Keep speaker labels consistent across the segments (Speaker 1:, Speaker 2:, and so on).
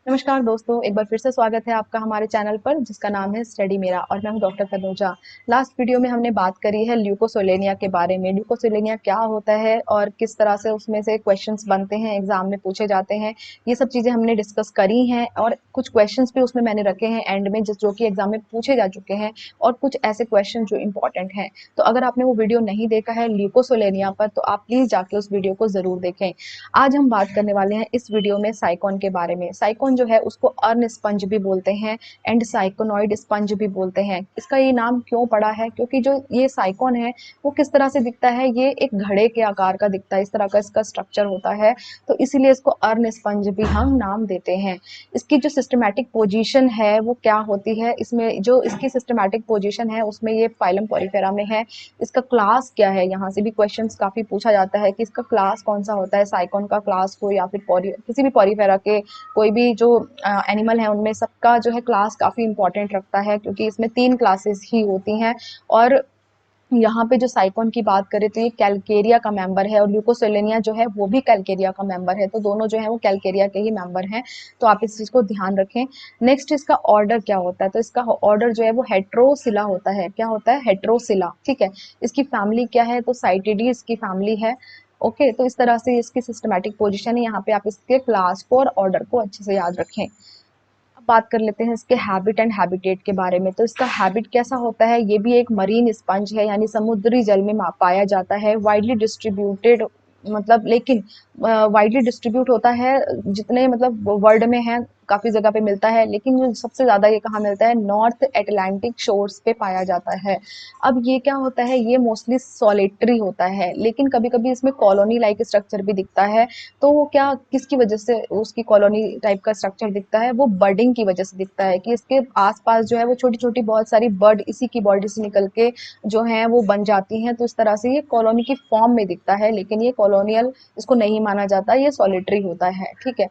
Speaker 1: नमस्कार दोस्तों, एक बार फिर से स्वागत है आपका हमारे चैनल पर जिसका नाम है स्टडी मेरा और मैं हूं डॉक्टर तनुजा। लास्ट वीडियो में हमने बात करी है ल्यूकोसिलेनिया के बारे में। ल्यूकोसिलेनिया क्या होता है और किस तरह से उसमें से क्वेश्चंस बनते हैं, एग्जाम में पूछे जाते हैं, ये सब चीज़ें हमने डिस्कस करी हैं और कुछ क्वेश्चंस भी उसमें मैंने रखे हैं एंड में जो कि एग्जाम में पूछे जा चुके हैं और कुछ ऐसे क्वेश्चन जो इंपॉर्टेंट हैं। तो अगर आपने वो वीडियो नहीं देखा है ल्यूकोसिलेनिया पर तो आप प्लीज़ जाके उस वीडियो को ज़रूर देखें। आज हम बात करने वाले हैं इस वीडियो में साइकोन के बारे में। साइकोन जो है उसको अर्न स्पंज भी बोलते हैं एंड साइकोनॉइड स्पंज भी बोलते हैं। इसका ये नाम क्यों पड़ा है? क्योंकि जो ये साइकोन है वो किस तरह से दिखता है, ये एक घड़े के आकार का दिखता है, इस तरह का इसका स्ट्रक्चर होता है, तो इसीलिए इसको अर्न स्पंज भी हम नाम देते हैं। इसकी जो सिस्टमैटिक पोजीशन है वो क्या होती है, इसमें जो इसकी सिस्टमैटिक पोजीशन है उसमें ये फाइलम पॉलीफेरा में है। इसका क्लास क्या है, यहाँ से भी क्वेश्चंस काफी पूछा जाता है कि इसका क्लास कौन सा होता है, साइकोन का क्लास हो या फिर किसी भी पॉलीफेरा के कोई भी जो एनिमल है उनमें सबका जो है क्लास काफी इंपॉर्टेंट रखता है क्योंकि इसमें 3 क्लासेस ही होती हैं। और यहाँ पे जो साइकोन की बात करें तो ये कैलकेरिया का मेंबर है और ल्यूकोसेलेनिया जो है वो भी कैलकेरिया का मेंबर है, तो दोनों जो है वो कैलकेरिया के ही मेंबर हैं। तो आप इस चीज को ध्यान रखें। नेक्स्ट इसका ऑर्डर क्या होता है, तो इसका ऑर्डर जो है वो हेट्रोसिला होता है। क्या होता है? हेट्रोसिला। ठीक है। इसकी फैमिली क्या है? तो साइटिडी इसकी फैमिली है। ओके, तो इस तरह से इसकी सिस्टमैटिक पोजिशन है। यहाँ पे आप इसके क्लास को और ऑर्डर को अच्छे से याद रखें। अब बात कर लेते हैं इसके हैबिट एंड हैबिटेट के बारे में। तो इसका हैबिट कैसा होता है? ये भी एक मरीन स्पंज है, यानी समुद्री जल में पाया जाता है। वाइडली डिस्ट्रीब्यूटेड, मतलब लेकिन वाइडली डिस्ट्रीब्यूट होता है जितने मतलब वर्ल्ड में है, काफी जगह पे मिलता है, लेकिन जो सबसे ज्यादा ये कहाँ मिलता है? नॉर्थ एटलांटिक शोर्स पे पाया जाता है। अब ये क्या होता है? ये मोस्टली सॉलिटरी होता है, लेकिन कभी कभी इसमें कॉलोनी लाइक स्ट्रक्चर भी दिखता है। तो वो क्या, किसकी वजह से उसकी कॉलोनी टाइप का स्ट्रक्चर दिखता है? वो बर्डिंग की वजह से दिखता है कि इसके आसपास जो है वो छोटी छोटी बहुत सारी बर्ड इसी की बॉडी से निकल के जो है वो बन जाती हैं, तो इस तरह से ये कॉलोनी की फॉर्म में दिखता है, लेकिन ये कॉलोनियल इसको नहीं माना जाता, ये सॉलिटरी होता है। ठीक है।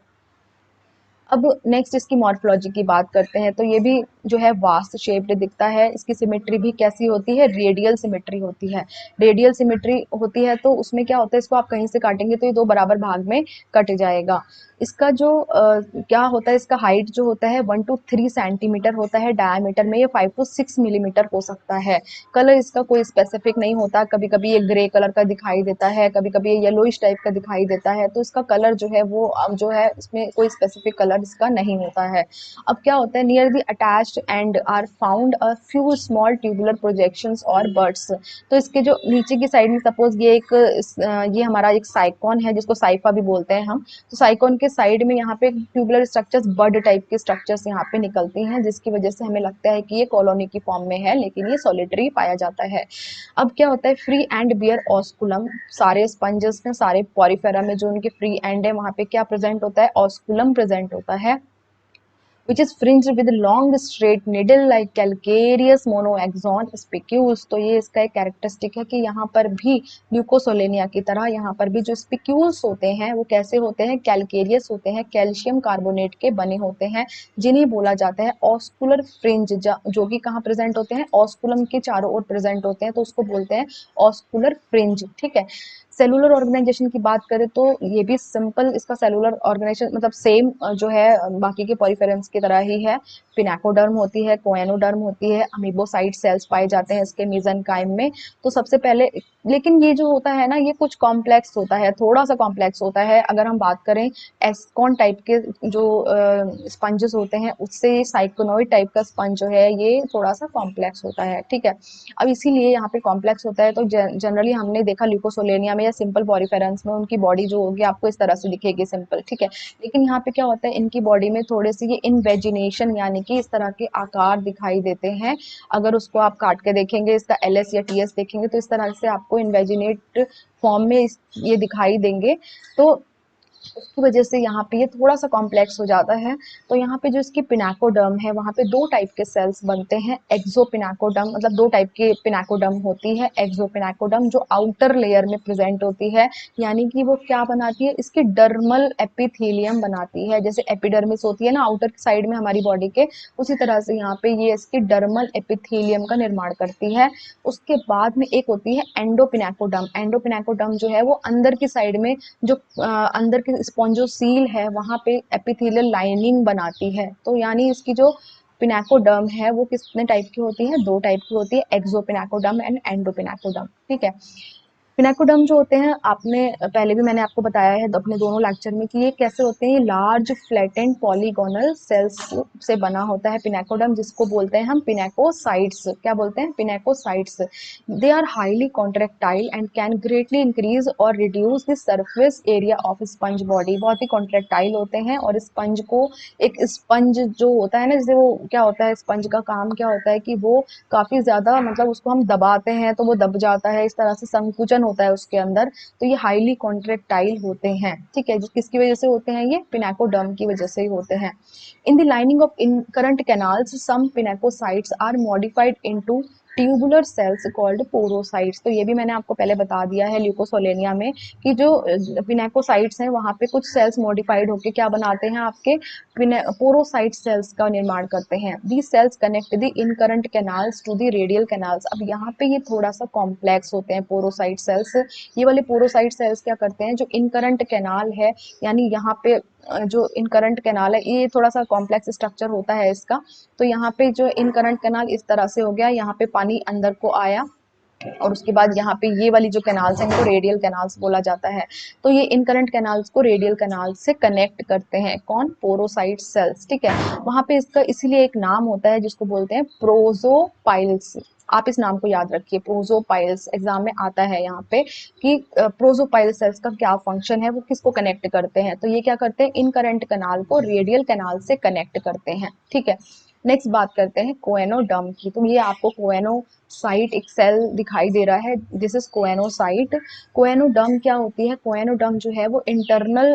Speaker 1: अब नेक्स्ट इसकी मॉर्फोलॉजी की बात करते हैं। तो ये भी जो है वास्ट शेप्ड दिखता है। इसकी सिमेट्री भी कैसी होती है? रेडियल सिमेट्री होती है। रेडियल सिमेट्री होती है तो उसमें क्या होता है, इसको आप कहीं से काटेंगे तो ये 2 बराबर भाग में कट जाएगा। इसका जो क्या होता है, इसका हाइट जो होता है 1 to 3 सेंटीमीटर होता है। डायमीटर में ये 5 to 6 मिलीमीटर हो सकता है। कलर इसका कोई स्पेसिफिक नहीं होता, कभी कभी ये ग्रे कलर का दिखाई देता है, कभी कभी ये येलोइश टाइप का दिखाई देता है। तो इसका कलर जो है वो जो है इसमें कोई स्पेसिफिक कलर इसका नहीं होता है। अब क्या होता है? Near the attached end are found a few small tubular projections और बर्ड्स। तो इसके जो नीचे की साइड में सपोज ये एक ये हमारा एक साइकॉन है जिसको साइफा भी बोलते हैं हम। तो साइकॉन के साइड में यहाँ पे ट्यूबुलर स्ट्रक्चर्स, बर्ड टाइप के स्ट्रक्चर्स यहाँ पे निकलती हैं, जिसकी वजह से हमें लगता है कि ये कॉलोनी की फॉर्म में है, लेकिन ये सॉलिटरी पाया जाता है। अब क्या होता है? Free end bear osculum. सारे स्पंजेस में, सारे पॉरीफेरा में जो उनके फ्री एंड है वहां पे क्या प्रेजेंट होता है? ऑस्कुलम प्रेजेंट होता है, which is fringed with long straight needle like calcareous monoaxon spicules। तो ये इसका एक कैरेक्टरिस्टिक है कि यहाँ पर भी ल्यूकोसोलेनिया की तरह यहाँ पर भी जो स्पिक्यूल्स होते हैं वो कैसे होते हैं? कैलकेरियस होते हैं, कैल्शियम कार्बोनेट के बने होते हैं, जिन्हें बोला जाता है ऑस्कुलर फ्रिंज, जो कि कहाँ प्रेजेंट होते हैं? ऑस्कुलम के चारों ओर प्रेजेंट होते हैं, तो उसको बोलते हैं ऑस्कुलर फ्रिंज। ठीक है। सेलुलर ऑर्गेनाइजेशन की बात करें तो ये भी सिंपल, इसका सेलुलर ऑर्गेनाइजेशन मतलब सेम जो है बाकी के पॉलीफेरेंस की तरह ही है। पिनाकोडर्म होती है, कोएनोडर्म होती है, अमीबोसाइट सेल्स पाए जाते हैं इसके मेसेनकाइम में। तो सबसे पहले, लेकिन ये जो होता है ना ये कुछ कॉम्प्लेक्स होता है, थोड़ा सा कॉम्प्लेक्स होता है। अगर हम बात करें एस्कॉन टाइप के जो स्पंजेस होते हैं उससे साइकोनॉइड टाइप का स्पंज जो है ये थोड़ा सा कॉम्प्लेक्स होता है। ठीक है। अब इसीलिए यहाँ पे कॉम्प्लेक्स होता है, तो जनरली हमने देखा ल्यूकोसोलेनिया में या सिंपल पॉरीफेरेंस में उनकी बॉडी जो होगी आपको इस तरह से दिखेगी, सिंपल। ठीक है। लेकिन यहाँ पे क्या होता है, इनकी बॉडी में थोड़े से ये इनवेजिनेशन यानी कि इस तरह के आकार दिखाई देते हैं। अगर उसको आप काट के देखेंगे, इसका एलएस या टीएस देखेंगे तो इस तरह से आपको इनवेजिनेट फॉर्म में ये दिखाई देंगे। तो उसकी वजह से यहाँ पे ये थोड़ा सा कॉम्प्लेक्स हो जाता है। तो यहाँ पे जो इसकी पिनाकोडर्म है वहाँ पे 2 टाइप के सेल्स बनते हैं। एक्सोपिनाकोडर्म, मतलब 2 टाइप की पिनाकोडर्म होती है। एक्सोपिनाकोडर्म जो आउटर लेयर में प्रेजेंट होती है, यानी कि वो क्या बनाती है? इसकी डर्मल एपिथेलियम बनाती है। जैसे एपिडर्मिस होती है ना आउटर साइड में हमारी बॉडी के, उसी तरह से यहाँ पे ये इसकी डर्मल एपिथेलियम का निर्माण करती है। उसके बाद में एक होती है एंडोपिनाकोडर्म। एंडोपिनाकोडर्म जो है वो अंदर की साइड में जो अंदर की आपके स्पॉन्जोसील है वहाँ पे एपिथेलियल लाइनिंग बनाती है। तो यानी इसकी जो पिनेकोडर्म है वो कितने टाइप की होती है, 2 टाइप की होती है, एक्सोपिनेकोडर्म एंड एंडोपिनेकोडर्म। ठीक है। पिनेकोडर्म जो होते हैं, आपने पहले भी मैंने आपको बताया है अपने दोनों लेक्चर में कि ये कैसे होते हैं, ये लार्ज फ्लैटेंड पॉलीगोनल सेल्स से बना होता है पिनेकोडर्म, जिसको बोलते हैं हम पिनेकोसाइट्स। क्या बोलते हैं? Pinacocytes. They are highly contractile and can greatly increase और reduce the surface area of sponge body. बहुत ही कॉन्ट्रेक्टाइल होते हैं और स्पंज को, एक स्पंज जो होता है ना, जैसे वो क्या होता है, स्पंज का काम क्या होता है कि वो काफी ज्यादा, मतलब उसको हम दबाते हैं तो वो दब जाता है, इस तरह से संकुचन होता है उसके अंदर। तो ये हाईली कॉन्ट्रेक्टाइल होते हैं। ठीक है। किसकी वजह से होते हैं? ये पिनेकोडर्म की वजह से ही होते हैं। In the lining of incurrent canals some pinacocytes are modified into tubular cells called porocytes. तो ये भी मैंने आपको पहले बता दिया है ल्यूकोसोलेनिया में कि जो पिनेकोसाइट्स हैं वहाँ पे कुछ सेल्स मॉडिफाइड होके क्या बनाते हैं, आपके पोरोसाइट सेल्स का निर्माण करते हैं। The cells connect the incurrent canals to the radial canals. अब यहाँ पे ये थोड़ा सा कॉम्प्लेक्स होते हैं पोरोसाइट सेल्स। ये वाले पोरोसाइट सेल्स क्या करते हैं, जो इन करंट कैनाल है, यानी यहाँ पे जो इन करंट कैनाल है, ये थोड़ा सा कॉम्प्लेक्स स्ट्रक्चर होता है इसका। तो यहाँ पे जो इन करंट कैनाल इस तरह से हो गया, यहाँ पे पानी अंदर को आया और उसके बाद यहाँ पे ये वाली जो कैनाल्स हैं इनको रेडियल कैनाल्स बोला जाता है। तो ये इन करंट कैनाल्स को रेडियल कैनाल से कनेक्ट करते हैं कौन? पोरोसाइट सेल्स। ठीक है। वहां पे इसका इसीलिए एक नाम होता है जिसको बोलते हैं प्रोजोपाइल्स। आप इस नाम को याद रखिए, प्रोजोपाइल्स। एग्जाम में आता है यहाँ पे कि प्रोजोपाइल सेल्स का क्या फंक्शन है, वो किसको कनेक्ट करते हैं। तो ये क्या करते हैं, इन करंट कैनाल को रेडियल कैनाल से कनेक्ट करते हैं। ठीक है। नेक्स्ट बात करते हैं कोएनोडर्म की। तो ये आपको कोएनोसाइट एक सेल दिखाई दे रहा है, दिस इज कोएनोसाइट। कोएनोडर्म क्या होती है? कोएनोडर्म जो है वो इंटरनल,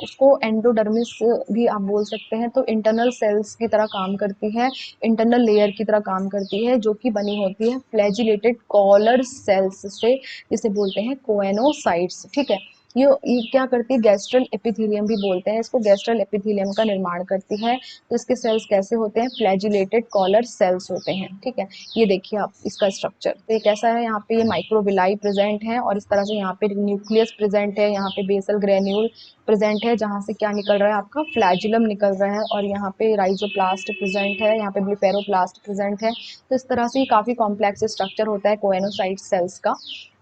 Speaker 1: उसको एंडोडर्मिस भी आप बोल सकते हैं। तो इंटरनल सेल्स की तरह काम करती है, इंटरनल लेयर की तरह काम करती है, जो कि बनी होती है फ्लैजिलेटेड कॉलर सेल्स से, जिसे बोलते हैं कोएनोसाइट्स। ठीक है। ये क्या करती है, गैस्ट्रल एपिथेलियम भी बोलते हैं इसको, गैस्ट्रल एपिथेलियम का निर्माण करती है। तो इसके सेल्स कैसे होते हैं? फ्लैजिलेटेड कॉलर सेल्स होते हैं। ठीक है। ये देखिए आप इसका स्ट्रक्चर, तो ये कैसा है, यहाँ पे ये माइक्रोविलाई प्रेजेंट है और इस तरह से यहाँ पे न्यूक्लियस प्रेजेंट है, यहाँ पे बेसल ग्रेन्यूल प्रेजेंट है, जहाँ से क्या निकल रहा है, आपका फ्लैजुलम निकल रहा है, और यहाँ पे राइजोप्लास्ट प्रेजेंट है, यहाँ पे ब्लिफेरोप्लास्ट प्रेजेंट है। तो इस तरह से काफी कॉम्प्लेक्स स्ट्रक्चर होता है कोएनोसाइट सेल्स का।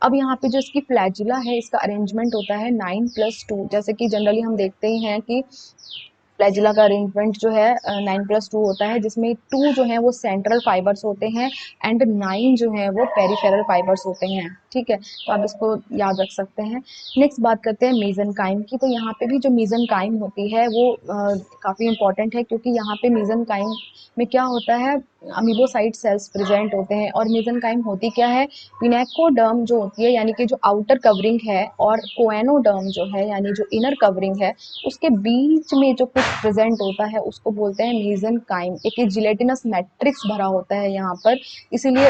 Speaker 1: अब यहाँ पे जो इसकी फ्लैजुला है, इसका अरेंजमेंट होता है 9+2। जैसे कि जनरली हम देखते ही हैं कि फ्लैजुला का अरेंजमेंट जो है 9+2 होता है, जिसमें 2 जो है वो सेंट्रल फाइबर्स होते हैं एंड 9 जो है वो पेरिफेरल फाइबर्स होते हैं। ठीक है। तो आप इसको याद रख सकते हैं। नेक्स्ट बात करते हैं मेसेनकाइम की। तो यहाँ पे भी जो मेसेनकाइम होती है वो काफ़ी इंपॉर्टेंट है, क्योंकि यहाँ पे मेसेनकाइम में क्या होता है, अमीबोसाइट सेल्स प्रेजेंट होते हैं। और मेसेनकाइम होती क्या है, पिनेकोडर्म जो होती है यानी कि जो आउटर कवरिंग है, और कोएनोडर्म जो है यानी जो इनर कवरिंग है, उसके बीच में जो कुछ प्रेजेंट होता है उसको बोलते हैं मेसेनकाइम। एक जिलेटिनस मैट्रिक्स भरा होता है यहाँ पर, इसीलिए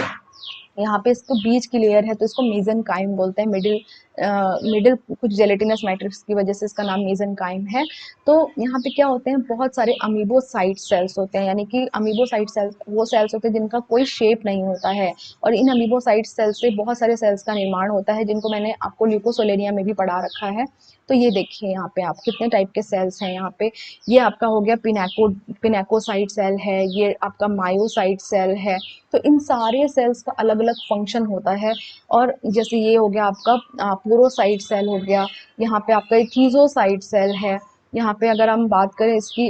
Speaker 1: यहाँ पे इसको बीच की लेयर है तो इसको मेसेनकाइम बोलते हैं। मिडिल कुछ जेलेटिनस मैट्रिक्स की वजह से इसका नाम मेसेनकाइम है। तो यहाँ पे क्या होते हैं, बहुत सारे अमीबोसाइट सेल्स होते हैं, यानी कि अमीबोसाइट सेल्स वो सेल्स होते हैं जिनका कोई शेप नहीं होता है, और इन अमीबोसाइट सेल्स से बहुत सारे सेल्स का निर्माण होता है, जिनको मैंने आपको ल्यूकोसोलेनिया में भी पढ़ा रखा है। तो ये देखिए यहाँ पे आप कितने टाइप के सेल्स हैं यहाँ पे। ये आपका हो गया पिनेकोसाइट सेल है, ये आपका मायोसाइट सेल है। तो इन सारे सेल्स का अलग अलग फंक्शन होता है। और जैसे ये हो गया आपका पोरोसाइट सेल हो गया, यहाँ पे आपका थीजोसाइट सेल है, यहाँ पे अगर हम बात करें इसकी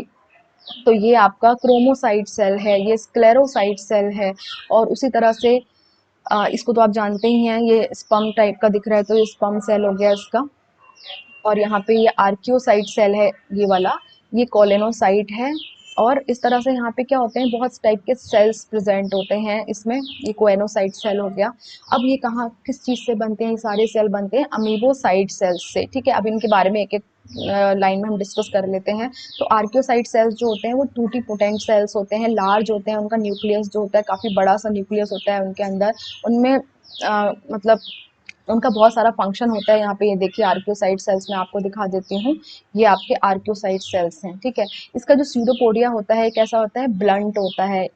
Speaker 1: तो ये आपका क्रोमोसाइट सेल है, ये स्क्लेरोसाइट सेल है। और उसी तरह से इसको तो आप जानते ही हैं, ये स्पर्म टाइप का दिख रहा है तो ये स्पर्म सेल हो गया इसका। और यहाँ पे ये आर्कियोसाइट सेल है, ये वाला, ये कोलेनोसाइट है। और इस तरह से यहाँ पे क्या होते हैं, बहुत टाइप के सेल्स प्रेजेंट होते हैं इसमें। ये कोएनोसाइट सेल हो गया। अब ये कहाँ किस चीज़ से बनते हैं, ये सारे सेल बनते हैं अमीबोसाइट सेल्स से। ठीक है। अब इनके बारे में एक एक लाइन में हम डिस्कस कर लेते हैं। तो आर्कियोसाइट सेल्स जो होते हैं वो टूटीपोटेंट सेल्स होते हैं, लार्ज होते हैं, उनका न्यूक्लियस जो होता है काफ़ी बड़ा सा न्यूक्लियस होता है उनके अंदर। उनमें मतलब उनका बहुत सारा फंक्शन होता है। यहाँ पे ये देखिए आर्कियोसाइट सेल्स में आपको दिखा देती हूँ, ये आपके आर्कियोसाइट सेल्स हैं। ठीक है। इसका जो स्यूडोपोडिया होता है कैसा होता है, ब्लंट होता है,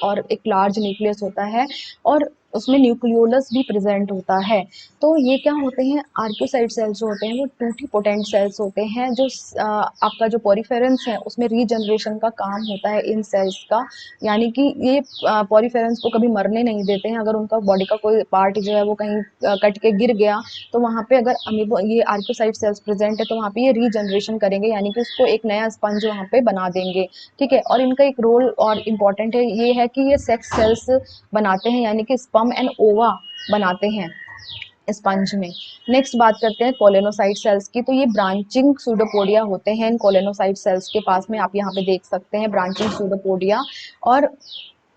Speaker 1: और एक लार्ज न्यूक्लियस होता है। और उसमें न्यूक्लियोलस भी प्रेजेंट होता है। तो ये क्या होते हैं, आर्क्योसाइट सेल्स जो होते हैं वो टूटीपोटेंट सेल्स होते हैं, जो आपका जो पॉरीफेरेंस है उसमें रीजनरेशन का काम होता है इन सेल्स का। यानी कि ये पॉरीफेरेंस को कभी मरने नहीं देते हैं। अगर उनका बॉडी का कोई पार्ट जो है वो कहीं कट के गिर गया, तो वहाँ पे अगर अमीबो ये आर्क्योसाइट सेल्स प्रेजेंट है तो वहाँ पे ये रीजनरेशन करेंगे, यानी कि उसको एक नया स्पंज वहाँ पे बना देंगे। ठीक है, और इनका एक रोल और इम्पॉर्टेंट है, ये है कि ये सेक्स सेल्स बनाते हैं, यानी कि स्पर्म एंड ओवा बनाते हैं स्पंज में। नेक्स्ट बात करते हैं कोलेनोसाइट सेल्स की। तो ये ब्रांचिंग सूडोपोडिया होते हैं इन कोलेनोसाइट सेल्स के पास में, आप यहाँ पे देख सकते हैं ब्रांचिंग सूडोपोडिया, और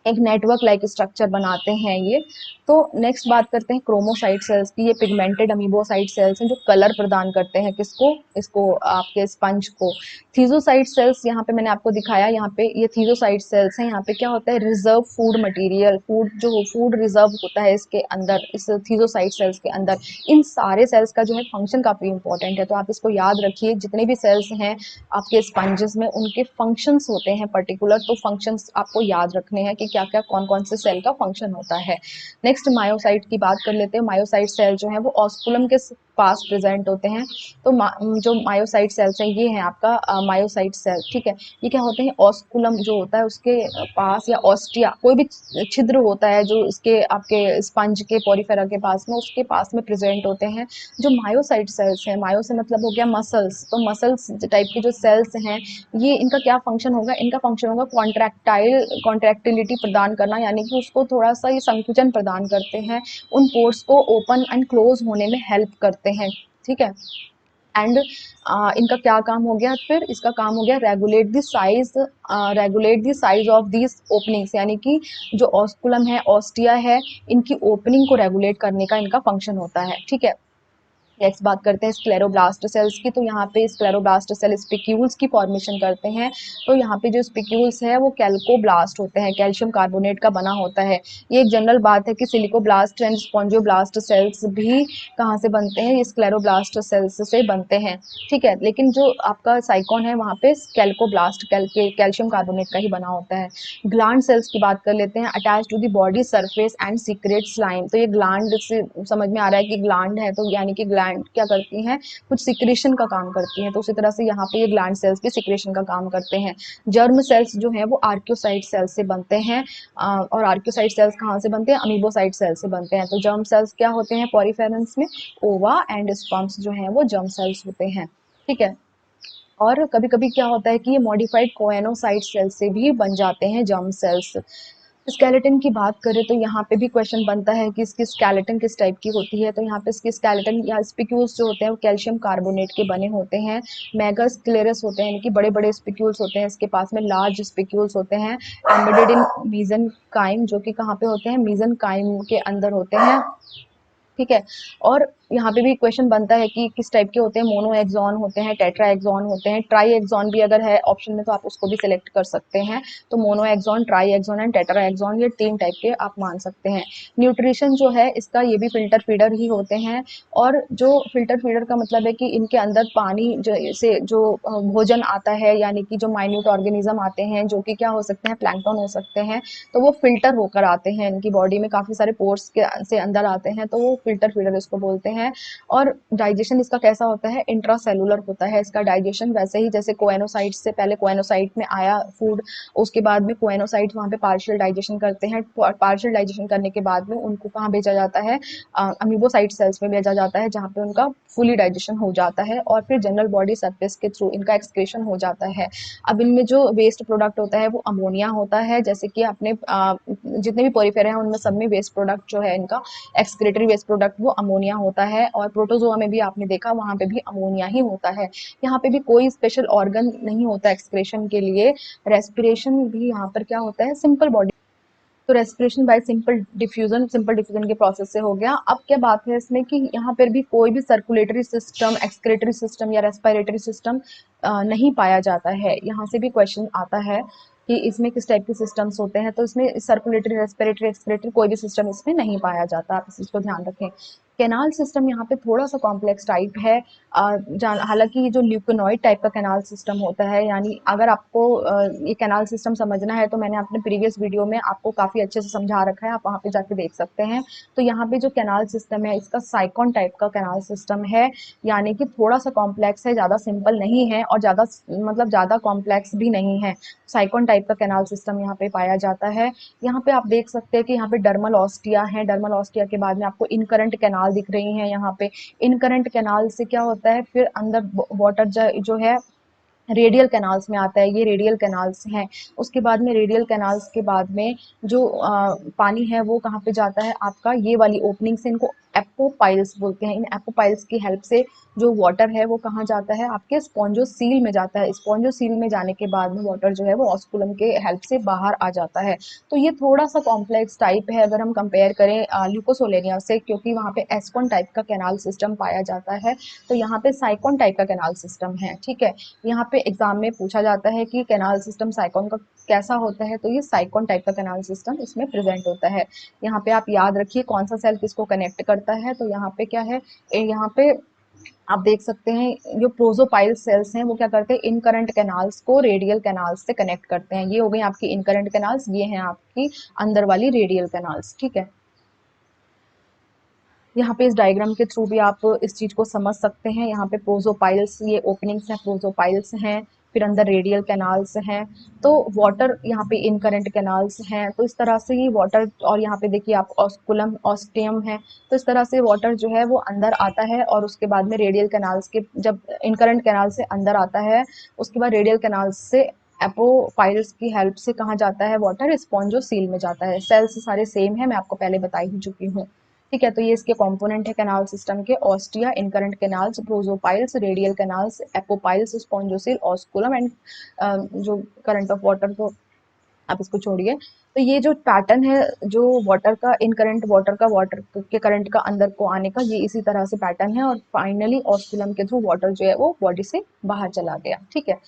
Speaker 1: एक नेटवर्क लाइक स्ट्रक्चर बनाते हैं ये। तो नेक्स्ट बात करते हैं क्रोमोसाइट सेल्स की। ये पिगमेंटेड अमीबोसाइट सेल्स हैं जो कलर प्रदान करते हैं किसको, इसको आपके स्पंज को। थीजोसाइट सेल्स यहाँ पे मैंने आपको दिखाया, यहाँ पे ये थीजोसाइट सेल्स हैं। यहाँ पे क्या होता है, reserve food material, food reserve होता है इसके अंदर, इस थीजोसाइट सेल्स के अंदर। इन सारे सेल्स का जो है फंक्शन काफी इंपॉर्टेंट है, तो आप इसको याद रखिए। जितने भी सेल्स हैं आपके स्पंजेस में उनके फंक्शंस होते हैं पर्टिकुलर, तो फंक्शंस आपको याद रखने हैं कि क्या क्या कौन कौन से सेल का फंक्शन होता है। नेक्स्ट मायोसाइट की बात कर लेते हैं। मायोसाइट सेल जो है वो ऑस्कुलम के पास प्रेजेंट होते हैं। तो जो मायोसाइट सेल्स हैं ये है आपका मायोसाइट सेल। ठीक है, ये क्या होते हैं, ऑस्कुलम जो होता है उसके पास, या ऑस्टिया, कोई भी छिद्र होता है जो इसके आपके स्पंज के पोरिफेरा के पास में, उसके पास में प्रेजेंट होते हैं जो मायोसाइट सेल्स हैं। मायो से मतलब हो गया मसल्स, तो मसल्स टाइप के जो सेल्स हैं ये, इनका क्या फंक्शन होगा, इनका फंक्शन होगा कॉन्ट्रैक्टिलिटी प्रदान करना, यानी कि उसको थोड़ा सा ये संकुचन प्रदान करते हैं, उन पोर्स को ओपन एंड क्लोज होने में हेल्प करते हैं। ठीक है, एंड इनका क्या काम हो गया, फिर इसका काम हो गया regulate the size of these openings, यानी कि जो ऑस्कुलम है, ऑस्टिया है, इनकी ओपनिंग को रेगुलेट करने का इनका फंक्शन होता है। ठीक है, नेक्स्ट बात करते हैं स्क्लेरोब्लास्ट सेल्स की। तो यहाँ पे स्क्लेरोब्लास्ट सेल स्पिक्यूल्स की फॉर्मेशन करते हैं। तो यहाँ पे जो स्पिक्यूल्स है वो कैल्कोब्लास्ट होते हैं, कैल्शियम कार्बोनेट का बना होता है। ये एक जनरल बात है कि सिलिकोब्लास्ट एंड स्पॉन्जियोब्लास्ट सेल्स भी कहाँ से बनते हैं, ये स्क्लेरोब्लास्ट सेल्स से बनते हैं। ठीक है, लेकिन जो आपका साइकॉन है वहाँ पे कैल्कोब्लास्ट कैल्शियम कार्बोनेट का ही बना होता है। ग्लैंड सेल्स की बात कर लेते हैं। Attach to the body surface and secrete slime. तो ये ग्लैंड से समझ में आ रहा है कि ग्लैंड है, तो यानी कि ग्लैंड क्या करती हैं, कुछ सिक्रेशन का काम करती हैं। तो उसी तरह से यहाँ पे ये ग्लैंड सेल्स भी सिक्रेशन का काम करते हैं। जर्म सेल्स जो है वो आर्क्योसाइट सेल्स से बनते हैं, और आर्क्योसाइट सेल्स कहाँ से बनते हैं, अमीबोसाइट सेल्स से बनते हैं। तो जर्म सेल्स क्या होते हैं पॉरीफेरेंस में, ओवा एंड स्पर्म्स जो हैं वो जर्म सेल्स होते हैं। ठीक है, और कभी कभी क्या होता है कि ये मॉडिफाइड कोएनोसाइट सेल्स से भी बन जाते हैं जर्म सेल्स। स्केलेटन की बात करें तो यहाँ पे भी क्वेश्चन बनता है कि इसकी स्केलेटन किस टाइप की होती है। तो यहाँ पे इसकी स्केलेटन या स्पिक्यूल्स जो होते हैं वो कैल्शियम कार्बोनेट के बने होते हैं। मेगा स्क्लेरस होते हैं, यानी कि बड़े बड़े स्पिक्यूल्स होते हैं इसके पास में, लार्ज स्पिक्यूल्स होते हैं। एम्बेडेड इन मीजनकाइम, जो कि कहाँ पे होते हैं, मीजनकाइम के अंदर होते हैं। ठीक है, और यहाँ पे भी क्वेश्चन बनता है कि किस टाइप के होते हैं, मोनो एक्सॉन होते हैं, टेट्रा एक्सॉन होते हैं, ट्राई एक्सॉन भी अगर है ऑप्शन में तो आप उसको भी सिलेक्ट कर सकते हैं। तो monaxon, triaxon and tetraxon, ये 3 टाइप के आप मान सकते हैं। न्यूट्रिशन जो है इसका, ये भी फिल्टर फीडर ही होते हैं। और जो फिल्टर फीडर का मतलब है कि इनके अंदर पानी से जो भोजन आता है, यानी कि जो माइन्यूट ऑर्गेनिज्म आते हैं जो कि क्या हो सकते हैं, प्लैंकटन हो सकते हैं, तो वो फिल्टर होकर आते हैं इनकी बॉडी में, काफी सारे पोर्स के से अंदर आते हैं, तो वो फिल्टर फीडर इसको बोलते हैं। और डाइजेशन इसका कैसा होता है, इंट्रासेलुलर होता है इसका डाइजेशन। वैसे ही जैसे कोएनोसाइट से पहले कोएनोसाइट में आया फूड, उसके बाद में कोएनोसाइट वहाँ पे पार्शियल डाइजेशन करते हैं। पार्शियल डाइजेशन करने के बाद में उनको कहाँ भेजा जाता है, अमीबोसाइट सेल्स में भेजा जाता है, जहाँ पे उनका फुली डाइजेशन हो जाता है, और फिर जनरल बॉडी सरफेस के थ्रू इनका एक्सक्रीशन हो जाता है। अब इनमें जो वेस्ट प्रोडक्ट होता है वो अमोनिया होता है। जैसे कि अपने जितने भी पोरीफेरा हैं उनमें सब में वेस्ट प्रोडक्ट जो है इनका एक्सक्रेटरी वेस्ट प्रोडक्ट वो अमोनिया होता है। और प्रोटोजोआ में भी आपने देखा वहाँ पे भी अमोनिया ही होता है। यहाँ पे भी कोई स्पेशल ऑर्गन नहीं होता एक्सक्रेशन के लिए। रेस्पिरेशन भी यहाँ पर क्या होता है, सिंपल बॉडी, तो रेस्पिरेशन बाय सिंपल डिफ्यूजन के प्रोसेस से हो गया। अब क्या बात है इसमें कि यहाँ पर भी कोई भी सर्कुलेटरी सिस्टम, एक्सक्रेटरी सिस्टम या रेस्पिरेटरी सिस्टम नहीं पाया जाता है। यहाँ से भी क्वेश्चन आता है कि इसमें किस टाइप के सिस्टम्स होते हैं। तो इसमें सर्कुलेटरी, रेस्पिरेटरी, एक्सक्रेटरी कोई भी सिस्टम इसमें नहीं पाया जाता, आप इस चीज को ध्यान रखें। कैनाल सिस्टम यहाँ पे थोड़ा सा कॉम्प्लेक्स टाइप है। हालांकि ये जो ल्यूकोनॉइड टाइप का कैनाल सिस्टम होता है, यानी अगर आपको ये कैनाल सिस्टम समझना है तो मैंने अपने प्रीवियस वीडियो में आपको काफ़ी अच्छे से समझा रखा है, आप वहाँ पे जाके देख सकते हैं। तो यहाँ पे जो कैनाल सिस्टम है इसका साइकॉन टाइप का कैनाल सिस्टम है, यानी कि थोड़ा सा कॉम्प्लेक्स है, ज़्यादा सिंपल नहीं है और ज़्यादा मतलब ज़्यादा कॉम्प्लेक्स भी नहीं है। साइकॉन टाइप का कैनाल सिस्टम यहाँ पे पाया जाता है। यहाँ पे आप देख सकते हैं कि यहाँ पे डर्मल ऑस्टिया है, डर्मल ऑस्टिया के बाद में आपको इनकरंट कैनाल दिख रही हैं। यहाँ पे इनकरंट कैनाल से क्या होता है, फिर अंदर वाटर जो है रेडियल कैनाल्स में आता है, ये रेडियल कैनाल्स हैं। उसके बाद में रेडियल कैनाल्स के बाद में जो पानी है वो कहाँ पे जाता है, आपका ये वाली ओपनिंग से, इनको एपोपाइल्स बोलते हैं। इन एपोपाइल्स की हेल्प से जो वाटर है वो कहाँ जाता है, आपके स्पॉन्जोसील में जाता है। स्पॉन्जोसील में जाने के बाद में वाटर जो है वो ऑस्कुलम के हेल्प से बाहर आ जाता है। तो ये थोड़ा सा कॉम्प्लेक्स टाइप है अगर हम कंपेयर करें ल्यूकोसोलेनिया से, क्योंकि वहाँ पे एस्कॉन टाइप का कैनाल सिस्टम पाया जाता है, तो यहाँ पे साइकॉन टाइप का कैनाल सिस्टम है। ठीक है, यहाँ पे एग्जाम में पूछा जाता है कि कैनाल सिस्टम साइकॉन का कैसा होता है, तो ये साइकॉन टाइप का कैनाल सिस्टम इसमें प्रेजेंट होता है। यहाँ पे आप याद रखिए कौन सा सेल किसको कनेक्ट करता है। तो यहाँ पे क्या है, यहाँ पे आप देख सकते हैं जो प्रोजोपाइल सेल्स हैं वो क्या करते हैं, इनकरंट कैनाल्स को रेडियल कैनाल्स से कनेक्ट करते हैं। ये हो गई आपकी इनकरंट कैनाल्स, ये हैं आपकी अंदर वाली रेडियल कैनाल्स। ठीक है, यहाँ पे इस डायग्राम के थ्रू भी आप इस चीज को समझ सकते हैं। यहाँ पे प्रोजोपाइल्स, ये ओपनिंग्स हैं, प्रोजोपाइल्स हैं, फिर अंदर रेडियल कैनाल्स हैं। तो वाटर यहाँ पे इनकरेंट कैनाल्स हैं। तो इस तरह से ये वाटर, और यहाँ पे देखिए आप ऑस्कुलम ऑस्टियम है, तो इस तरह से वाटर जो है वो अंदर आता है और उसके बाद में रेडियल कैनाल्स के, जब इनकरेंट कैनाल से अंदर आता है उसके बाद रेडियल कैनाल्स से एपोपाइल्स की हेल्प से कहाँ जाता है वाटर, स्पॉन्जोसील में जाता है। सेल्स सारे सेम है, मैं आपको पहले बता ही चुकी हूँ। ठीक है, तो ये इसके कंपोनेंट है कैनाल सिस्टम के, ostia, incurrent canals, prosopyles, radial canals, apopyles, spongocoel, osculum and जो करंट ऑफ वाटर, तो आप इसको छोड़िए। तो ये जो पैटर्न है जो वाटर का, इनकरेंट वाटर का वाटर के करंट का अंदर को आने का, ये इसी तरह से पैटर्न है और फाइनली ऑस्कुलम के थ्रू वाटर जो है वो बॉडी से बाहर चला गया। ठीक है,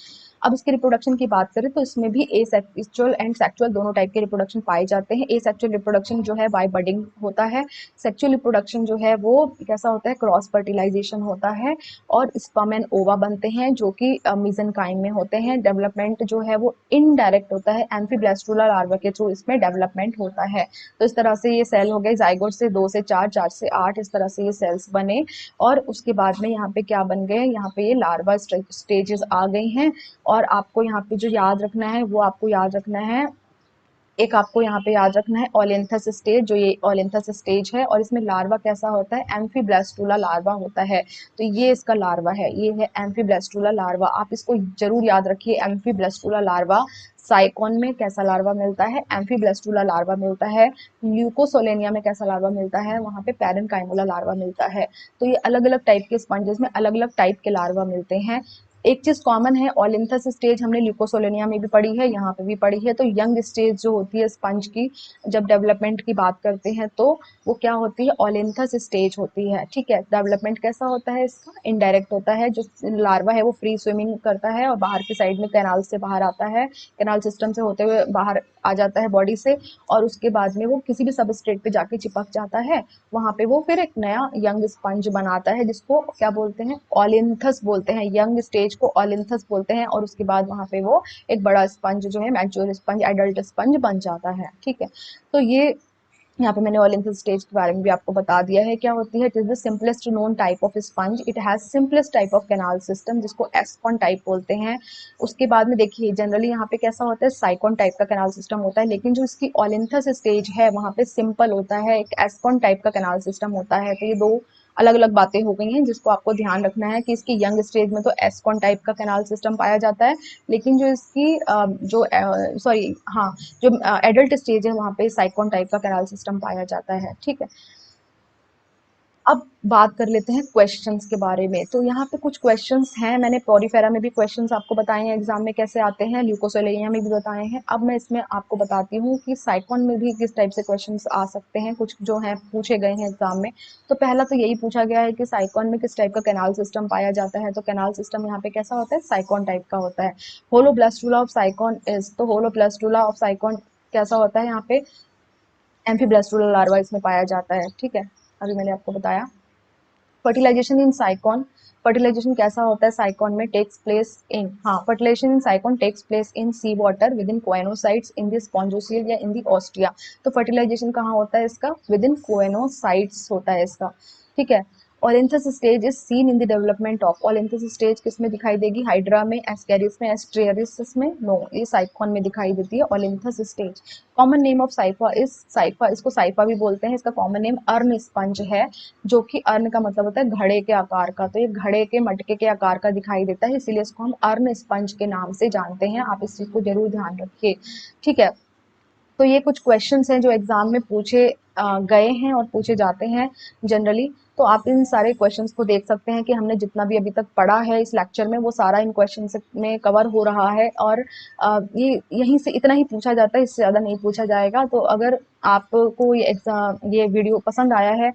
Speaker 1: अब इसके रिप्रोडक्शन की बात करें तो इसमें भी एसेक्सुअल एंड सेक्सुअल दोनों टाइप के रिप्रोडक्शन पाए जाते हैं। एसेक्सुअल रिप्रोडक्शन जो है बाय बडिंग होता है। सेक्सुअल रिप्रोडक्शन जो है वो कैसा होता है, क्रॉस फर्टिलाइजेशन होता है और स्पर्म एंड ओवा बनते हैं जो कि मीजनकाइम में होते हैं। डेवलपमेंट जो है वो इनडायरेक्ट होता है, एम्फीब्लास्टुला लार्वा के थ्रू इसमें डेवलपमेंट होता है। तो इस तरह से ये सेल हो गए, जाइगोट से 2 से 4, 4 से 8, इस तरह से ये सेल्स बने और उसके बाद में यहाँ पे क्या बन गए, यहाँ पे ये लार्वा स्टेजेस आ गई हैं। और आपको यहाँ पे जो याद रखना है वो आपको याद रखना है, एक आपको यहाँ पे याद रखना है ओलिन्थस स्टेज, जो ये ओलिन्थस स्टेज है और इसमें लार्वा कैसा होता है, एम्फीब्लास्टुला लार्वा होता है। तो ये इसका लार्वा है, ये है एम्फीब्लास्टुला लार्वा। आप इसको जरूर याद रखिए, एम्फीब्लास्टुला लार्वा। साइकॉन में कैसा लार्वा मिलता है, एम्फीब्लास्टुला लार्वा मिलता है। ल्यूकोसोलेनिया में कैसा लार्वा मिलता है, वहाँ पे पैरेनकाइमुला लार्वा मिलता है। तो ये अलग अलग टाइप के स्पंजेस में अलग अलग टाइप के लार्वा मिलते हैं। एक चीज कॉमन है, ओलिन्थस स्टेज हमने ल्यूकोसोलेनिया में भी पढ़ी है, यहाँ पे भी पढ़ी है। तो यंग स्टेज जो होती है स्पंज की, जब डेवलपमेंट की बात करते हैं तो वो क्या होती है, ओलिन्थस स्टेज होती है। ठीक है, डेवलपमेंट कैसा होता है इसका, इनडायरेक्ट होता है। जो लार्वा है वो फ्री स्विमिंग करता है और बाहर की साइड में कैनाल से बाहर आता है, कैनाल सिस्टम से होते हुए बाहर आ जाता है बॉडी से, और उसके बाद में वो किसी भी सबस्ट्रेट पे जाके चिपक जाता है। वहां पे वो फिर एक नया यंग स्पंज बनाता है जिसको क्या बोलते हैं, ओलिन्थस बोलते हैं। यंग स्टेज को ओलिन्थस बोलते हैं और उसके बाद वहां पे वो एक बड़ा स्पंज जो है, मैच्योर स्पंज, एडल्ट स्पंज बन जाता है। ठीक है, तो ये यहाँ पे मैंने ओलिन्थस स्टेज के बारे में भी आपको बता दिया है क्या होती है। It is the simplest known type of sponge, it has simplest type of canal system जिसको एस्कॉन टाइप बोलते हैं। उसके बाद में देखिए जनरली यहाँ पे कैसा होता है, साइकॉन टाइप का कैनाल सिस्टम होता है, लेकिन जो इसकी ओलिन्थस स्टेज है वहाँ पे सिंपल होता है, एक एस्कॉन टाइप का कैनाल सिस्टम होता है। तो ये दो अलग अलग बातें हो गई हैं जिसको आपको ध्यान रखना है कि इसकी यंग स्टेज में तो एस्कॉन टाइप का कैनाल सिस्टम पाया जाता है, लेकिन जो इसकी जो सॉरी हाँ, जो एडल्ट स्टेज है वहाँ पे साइकॉन टाइप का कैनाल सिस्टम पाया जाता है। ठीक है, अब बात कर लेते हैं क्वेश्चंस के बारे में। तो यहाँ पे कुछ क्वेश्चंस हैं, मैंने पॉरीफेरा में भी क्वेश्चंस आपको बताए हैं एग्जाम में कैसे आते हैं, ल्यूकोसेलेनिया में भी बताए हैं। अब मैं इसमें आपको बताती हूँ कि साइकॉन में भी किस टाइप से क्वेश्चंस आ सकते हैं, कुछ जो हैं पूछे गए हैं एग्जाम में। तो पहला तो यही पूछा गया है कि साइकॉन में किस टाइप का कैनाल सिस्टम पाया जाता है। तो कैनाल सिस्टम यहाँ पे कैसा होता है, साइकॉन टाइप का होता है। होलोब्लास्टुला ऑफ साइकॉन इज, तो होलोब्लास्टुला ऑफ साइकॉन कैसा होता है, यहाँ पे एम्फीब्लास्टुला लार्वा इसमें पाया जाता है। ठीक है, अभी मैंने आपको बताया। फर्टिलाइजेशन इन साइकॉन, फर्टिलाइजेशन कैसा होता है साइकॉन में, टेक्स प्लेस इन, हाँ, fertilization in sycon takes place in sea water with in choanocytes in the spongocoel या इन द ऑस्ट्रिया। तो फर्टिलाइजेशन कहाँ होता है इसका, विद इन कोएनोसाइट्स होता है इसका, ठीक है। Olynthus stage is seen in the development of, olynthus stage किस में दिखाई देगी, हाइड्रा में, एस्केरिस में, एस्ट्रियरिस में, नो, ये साइकॉन में दिखाई देती है olynthus stage. Common name of scypha is scypha, इसको साइफा भी बोलते हैं, इसका कॉमन नेम अर्न स्पंज है, जो कि अर्न का मतलब होता है घड़े के आकार का, तो ये घड़े के मटके के आकार का दिखाई देता है, इसीलिए इसको हम अर्न स्पंज के नाम से जानते हैं, आप इस चीज को जरूर ध्यान रखिए, ठीक है। तो ये कुछ क्वेश्चंस हैं जो एग्जाम में पूछे गए हैं और पूछे जाते हैं जनरली। तो आप इन सारे क्वेश्चंस को देख सकते हैं कि हमने जितना भी अभी तक पढ़ा है इस लेक्चर में वो सारा इन क्वेश्चन में कवर हो रहा है, और ये यहीं से इतना ही पूछा जाता है, इससे ज़्यादा नहीं पूछा जाएगा। तो अगर आपको ये एग्जाम, ये वीडियो पसंद आया है